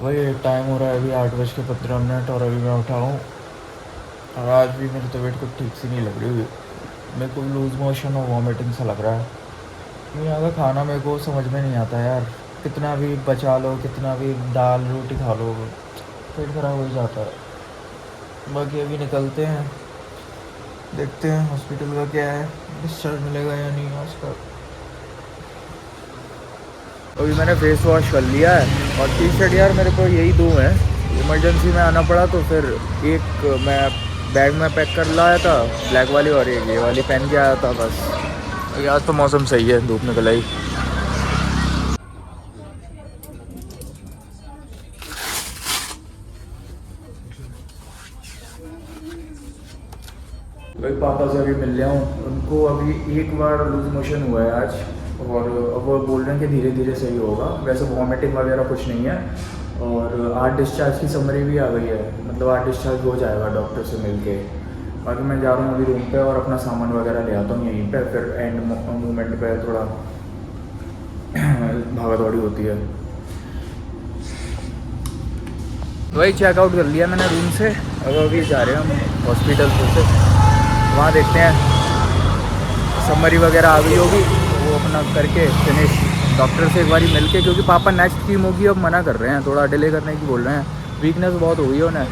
वही टाइम हो रहा है अभी 8:15 और अभी मैं उठा हूँ। और आज भी मेरी तबीयत कुछ ठीक सी नहीं लग रही। मेरे को लूज़ मोशन और वॉमिटिंग सा लग रहा है। यहाँ का खाना मेरे को समझ में नहीं आता यार। कितना भी बचा लो, कितना भी दाल रोटी खा लो, पेट खराब हो ही जाता है। बाकी अभी निकलते हैं, देखते हैं हॉस्पिटल का क्या है, डिस्चार्ज मिलेगा या नहीं आज का। अभी मैंने फेस वॉश कर लिया है और टी शर्ट यार मेरे को यही दो हैं। इमरजेंसी में आना पड़ा तो फिर एक मैं बैग में पैक कर लाया था, ब्लैक वाली, और एक ये वाली पहन के आया था बस। आज तो मौसम सही है, धूप निकल आई। भाई पापा से अभी मिल लिया हूँ, उनको अभी एक बार लूज मोशन हुआ है आज, और अब वो बोल रहे हैं कि धीरे धीरे सही होगा। वैसे वॉमिटिंग वगैरह कुछ नहीं है, और 8 डिस्चार्ज की समरी भी आ गई है, मतलब 8 डिस्चार्ज हो जाएगा डॉक्टर से मिल के। बाकी मैं जा रहा हूँ अभी रूम पे और अपना सामान वगैरह ले आता हूँ यहीं पे, फिर एंड मोमेंट पे थोड़ा भागा दौड़ी होती है। वही चेकआउट कर लिया मैंने रूम से, अब अभी जा रहे हैं हम हॉस्पिटल से। वहाँ देखते हैं, समरी वगैरह आ गई होगी, वो अपना करके फिनिश डॉक्टर से एक बारी मिल के, क्योंकि पापा नेक्स्ट कीमो की अब मना कर रहे हैं, थोड़ा डिले करने की बोल रहे हैं, वीकनेस बहुत हो गई है उन्हें।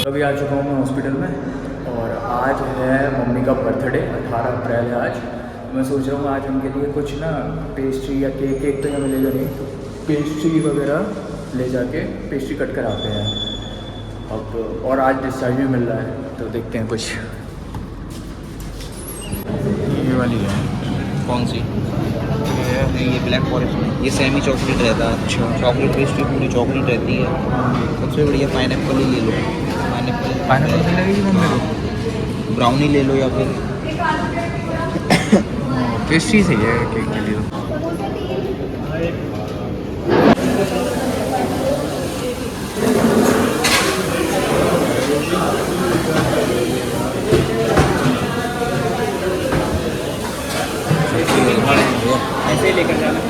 अभी आ चुका हूँ मैं हॉस्पिटल में, और आज है मम्मी का बर्थडे, 18 अप्रैल है आज। मैं सोच रहा हूँ आज उनके लिए कुछ ना पेस्ट्री या केक, केक तो यहाँ मिलेगा नहीं, तो पेस्ट्री वगैरह ले जाके पेस्ट्री कट कर आते हैं अब। और आज डिस्चार्ज भी मिल रहा है, तो देखते हैं कुछ। ये वाली है, कौन सी? ये नहीं, ये ब्लैक फॉरेस्ट में ये सेमी चॉकलेट रहता है। अच्छा। चॉकलेट पेस्ट्री पूरी चॉकलेट रहती है। सबसे बढ़िया पाइनएप्पल ही ले लो। पाइनएप्पल पाइनएप्पल मिलेगी मम्मी को? ब्राउनी ले लो या फिर पेस्ट्री सही है केक के लिए। ऐसे लेकर जाना।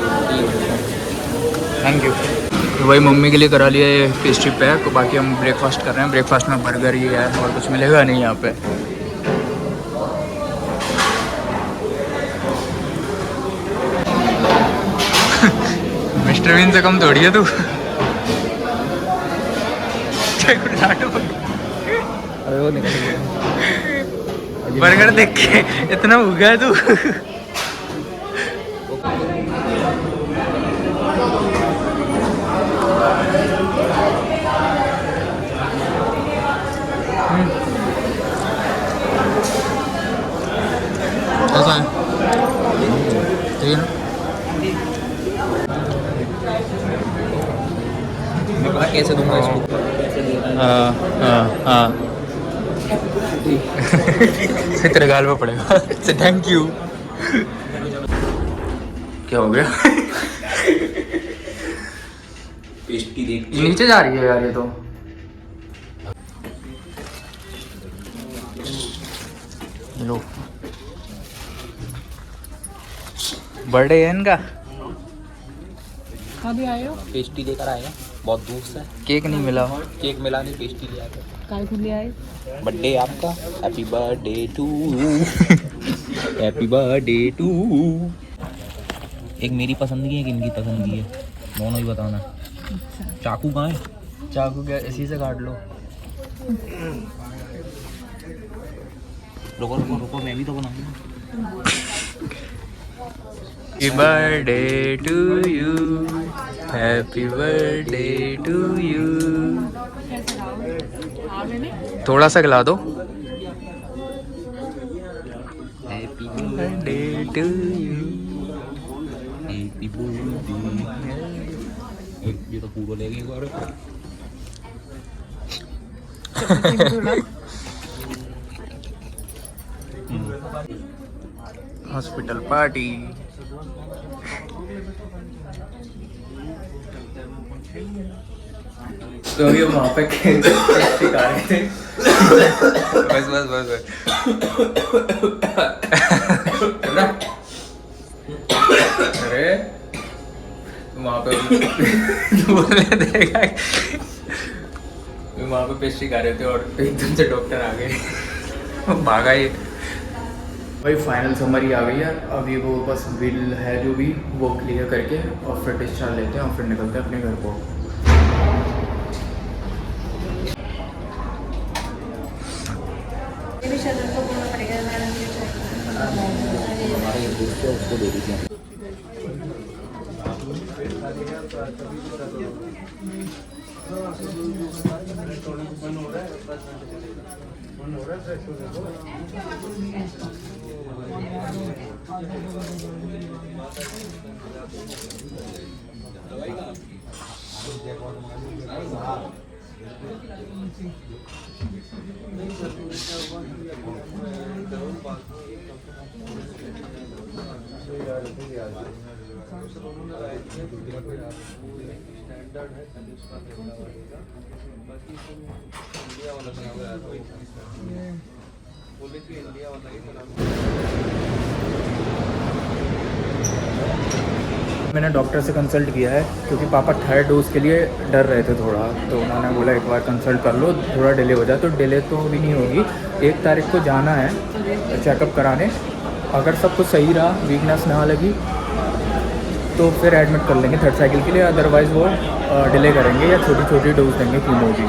Thank you. तो भाई मम्मी के लिए करा लिया ये पेस्ट्री पैक, बाकी हम ब्रेकफास्ट कर रहे हैं। ब्रेकफास्ट में बर्गर ही है और कुछ मिलेगा नहीं यहाँ पे। मिस्टर बीन से कम थोड़ी है तू। अरे वो निकल गया। बर्गर देख के इतना भूखा है तू। कैसा है? ठीक है ना? मैं पता कैसे दूंगा इसको? कैसे देना है? हाँ तेरे गाल में पड़ेगा। Thank you. क्या हो गया? पेस्ट्री देख नीचे जा रही है यार ये तो। लो, बर्थडे है इनका। कभी आए हो? पेस्ट्री लेकर आए, बहुत दूर से। केक नहीं मिला। केक मिला नहीं, पेस्ट्री ले आए। काय को ले आए? बर्थडे आपका, happy birthday to happy birthday to. एक मेरी पसंद की है, एक इनकी पसंद की है, दोनों ही बताना। चाकू कहाँ है? चाकू क्या इसी से काट लो। रुको रुको रुको, मैं भी तो बनाऊंगा। Happy birthday to you, happy birthday to you. थोड़ा सा खिला दो। Happy birthday to you. Happy birthday. ये तो पूरा ले गई बार। Hospital party. तो अभी हम वहाँ पे सिखा रहे थे। बस बस बस बस। अरे वहाँ पे बोलने देगा। वहाँ पे पेस्ट्री खा रहे थे और एकदम से डॉक्टर आ गए। भागा ये। भाई फाइनल समरी आ गई है। अभी वो बस बिल है जो भी वो क्लियर करके और फिर डिस्चार्ज लेते हैं और फिर निकलते हैं अपने घर को। हमारे एक दोस्त है उसको दे दीजिए। मैंने डॉक्टर से कंसल्ट किया है क्योंकि पापा थर्ड डोज के लिए डर रहे थे थोड़ा, तो उन्होंने बोला एक बार कंसल्ट कर लो, थोड़ा डिले हो जाए। तो डिले तो अभी नहीं होगी, 1 तारीख को जाना है चेकअप कराने। अगर सब कुछ सही रहा, वीकनेस ना लगी तो फिर एडमिट कर लेंगे थर्ड साइकिल के लिए, अदरवाइज़ वो डिले करेंगे या छोटी छोटी डोज देंगे कीमो की।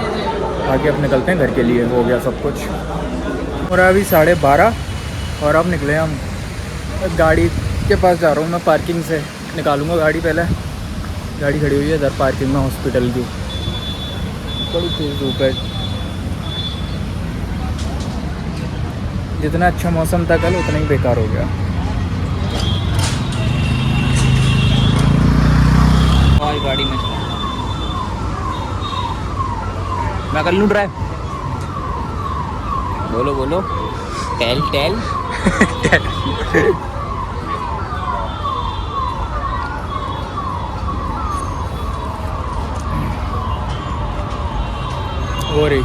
बाकी अब निकलते हैं घर के लिए, हो गया सब कुछ। और अभी 12:30 और अब निकले हम। गाड़ी के पास जा रहा हूँ मैं, पार्किंग से निकालूंगा गाड़ी। पहले गाड़ी खड़ी हुई है इधर पार्किंग में हॉस्पिटल की। बड़ी तेज़ धूप है। जितना अच्छा मौसम था कल उतना ही बेकार हो गया। और गाड़ी में मैं कर लूँ ड्राइव। बोलो बोलो। Tell tell. हो रही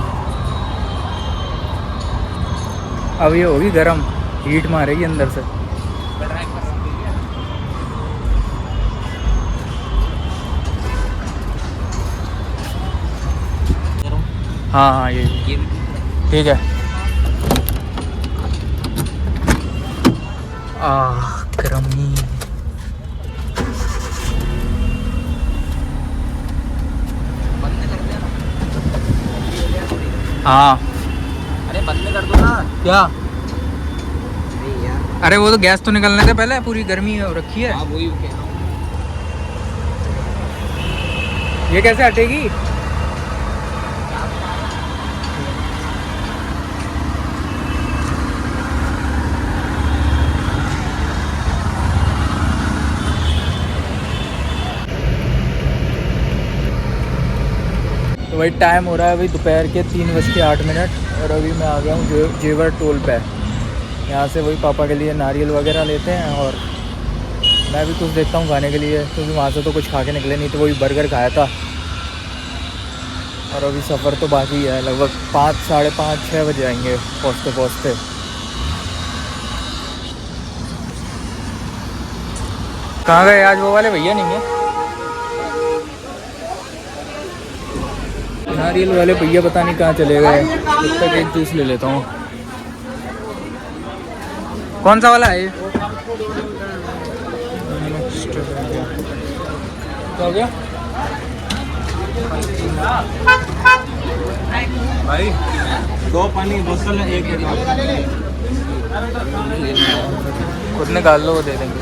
अब ये होगी गरम, हीट मारेगी अंदर से। हाँ हाँ ये ठीक है। गर्मी। हाँ अरे बंद कर दो ना। क्या? अरे यार, अरे वो तो गैस तो निकलने से पहले पूरी गर्मी हो रखी है। हाँ वही कह रहा हूँ। ये कैसे हटेगी? तो वही टाइम हो रहा है अभी दोपहर के 3:08 और अभी मैं आ गया हूँ जेवर टोल पे। यहाँ से वही पापा के लिए नारियल वगैरह लेते हैं और मैं भी कुछ देखता हूँ खाने के लिए, क्योंकि वहाँ से तो कुछ खा के निकले नहीं, तो वही बर्गर खाया था। और अभी सफ़र तो बाकी है, लगभग 5, साढ़े 5, 6 बजे आएंगे पहुँचते पहुँचते। कहाँ गए आज वो वाले भैया? नहीं है नारियल वाले भैया, पता नहीं कहाँ चले गए। तब तक एक जूस ले लेता हूँ। कौन सा वाला है ये? क्या हो गया भाई? 2 पानी बोतल है, 1 खुद निकाल लो, वो दे देंगे।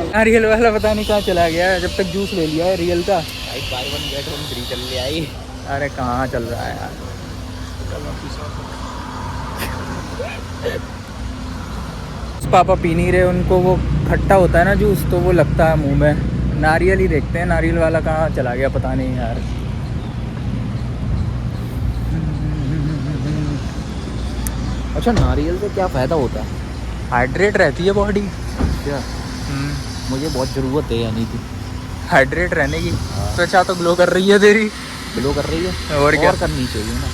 नारियल वाला पता नहीं कहाँ चला गया है, जब तक जूस ले लिया है रियल का। भाई बाय 1 गेट 1 फ्री चल ले आई। अरे कहाँ चल रहा है यार। पापा पी नहीं रहे, उनको वो खट्टा होता है ना जूस, तो वो लगता है मुंह में। नारियल ही देखते हैं, नारियल वाला कहाँ चला गया पता नहीं यार। अच्छा, नारियल से क्या फ़ायदा होता है? हाइड्रेट रहती है बॉडी। क्या? मुझे बहुत ज़रूरत है यानी कि हाइड्रेट रहने की। त्वचा तो ग्लो कर रही है तेरी। ग्लो कर रही है और क्या करनी चाहिए ना।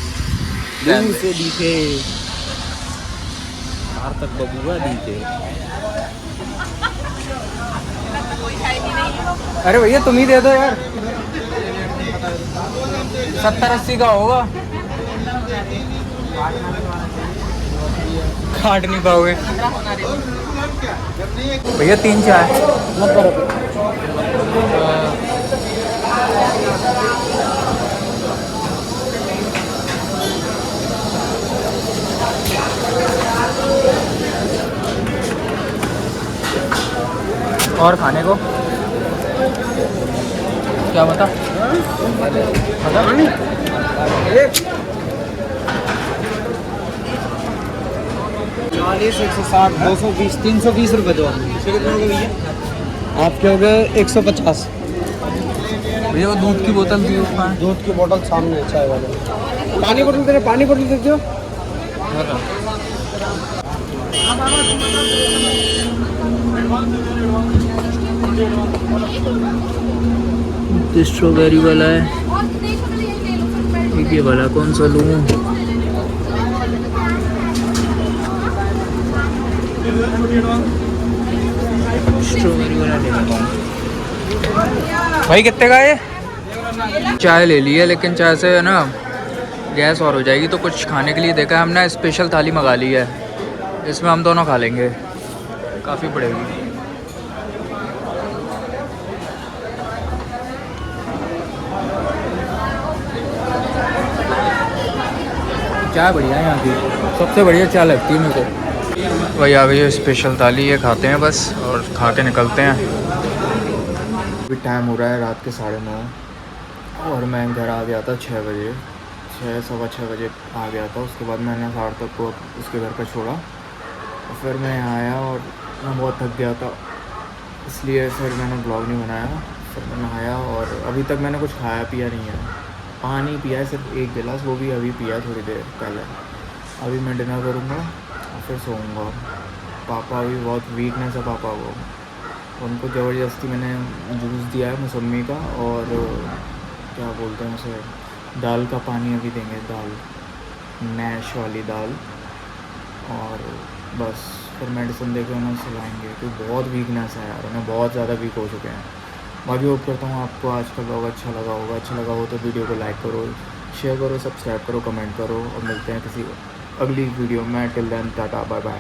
दूर से दिखे बाहर तक बबुआ दिखे। अरे भैया तुम ही दे दो यार, 70-80 का होगा। काट नहीं पाओगे भैया। 3 चाय। और खाने को क्या बता? 40, 160, 220, 320 रुपये दो। आपके हो गए 150। भैया वो दूध की बोतल दी उसमें। दूध की बोतल सामने है, चाय वाले। पानी बोतल दे रहे, पानी बोतल दे दो। स्ट्रॉबेरी वाला है, ये वाला कौन सा लूँ? स्ट्रॉबेरी वाला ले लेता हूँ। भाई कितने का ये? चाय ले ली है, लेकिन चाय से है ना गैस और हो जाएगी, तो कुछ खाने के लिए देखा है हमने, स्पेशल थाली मंगा ली है, इसमें हम दोनों खा लेंगे, काफ़ी पड़ेगी। चाय बढ़िया है यहाँ की, सबसे बढ़िया चाय लगती है मेरे को। वही आ गई है स्पेशल थाली, ये खाते हैं बस और खा के निकलते हैं। अभी टाइम हो रहा है रात के 9:30 और मैं घर आ गया था 6 बजे, 6-6:15 बजे आ गया था। उसके बाद मैंने 8:30 तक को उसके घर पर छोड़ा और फिर मैं यहाँ आया और मैं बहुत थक गया था, इसलिए फिर मैंने ब्लॉग नहीं बनाया। फिर मैं नहाया और अभी तक मैंने कुछ खाया पिया नहीं है, पानी पिया है सिर्फ 1 गिलास, वो भी अभी पिया थोड़ी देर पहले। अभी मैं डिनर करूँगा और फिर सोऊंगा। पापा भी बहुत वीकनेस है पापा को, उनको ज़बरदस्ती मैंने जूस दिया है मौसमी का और क्या बोलते हैं उसे, दाल का पानी अभी देंगे, दाल मैश वाली दाल, और बस फिर मेडिसिन देकर उन्हें सुलाएंगे, क्योंकि बहुत वीकनेस है यार, उन्हें बहुत ज़्यादा वीक हो चुके हैं। मैं भी होप करता हूँ आपको आज का ब्लॉग अच्छा लगा होगा। अच्छा लगा हो तो वीडियो को लाइक करो, शेयर करो, सब्सक्राइब करो, कमेंट करो और मिलते हैं किसी अगली वीडियो में। Till then tata bye bye.